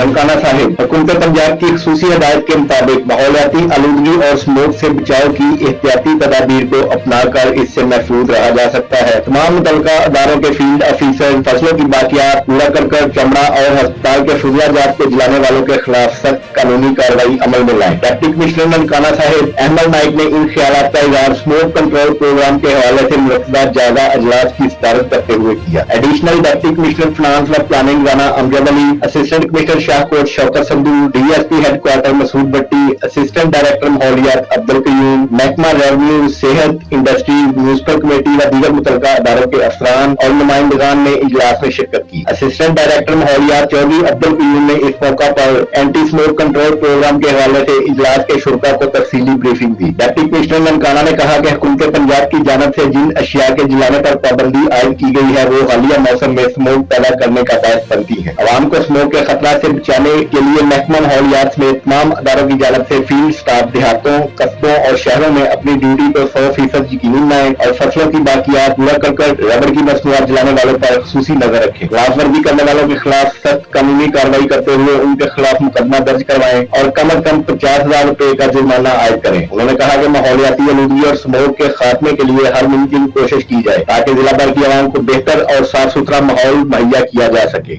ननकाना साहिब हुकूमत पंजाब की खसूसी हदायत के मुताबिक माहौलियाती आलूदगी और स्मोक से बचाव की एहतियाती तदाबीर को अपनाकर इससे महफूज रहा जा सकता है। तमाम मुतल्लिका अदारों के फील्ड ऑफिसर फसलों की बाकियात पूरा कर चमड़ा और अस्पताल के फुजलाजात को जलाने वालों के खिलाफ सख्त कानूनी कार्रवाई अमल में लाए। डिप्टी कमिश्नर ननकाना साहिब अहमद नाइक ने इन ख्यालात का इजहार स्मोक कंट्रोल प्रोग्राम के हवाले से मुनक्किदा जायजा अजलास की सदारत करते हुए किया। एडिशनल डिप्टी कमिश्नर फाइनेंस व planning Rana Amjad Ali, assistant commissioner Shahkot Shaukat Sandhu, DSP headquarter Masood Bhatti, assistant director माहौलियात अब्दुल कयूम, महकमा रेवेन्यू, सेहत, इंडस्ट्री, म्यूनिसिपल कमेटी व दीगर मुतल्लिका अदारों के अफसरान और नुमाइंदगान ने इजलास में शिरकत की। असिस्टेंट डायरेक्टर माहौलियात चौधरी अब्दुल कयूम ने इस मौका पर एंटी स्मोक कंट्रोल प्रोग्राम के हवाले से इजलास के शुरा को तफसीली ब्रीफिंग दी। डिप्टी कमिश्नर ननकाना ने कहा कि हुकूमत पंजाब की जानिब से जिन अशिया के जलाने पर पाबंदी आयद की गई है वो हालिया मौसम में स्मोक पैदा करने का बायस बनती है। अवाम को स्मोक के खतरा से बचाने के लिए महकमा माहौलियात समेत तमाम अदारों की जानिब से फील्ड स्टाफ देहातों, कस्बों और शहरों में अपनी ड्यूटी को 100% यकीनी बनाए और फसलों की बाकियात पूरा कर रबड़ की मसनूआत जलाने वालों पर खसूसी नजर रखें। खिलाफवर्जी करने वालों के खिलाफ सख्त कानूनी कार्रवाई करते हुए उनके खिलाफ मुकदमा दर्ज करवाएं और कम अज कम 50,000 रुपए का जुर्माना आयद करें। उन्होंने कहा कि माहौलियाती आलूदगी और स्मोक के खात्मे के लिए हर मुमकिन कोशिश की जाए ताकि जिला भर की आवाम को बेहतर और साफ सुथरा माहौल मुहैया किया जा सके।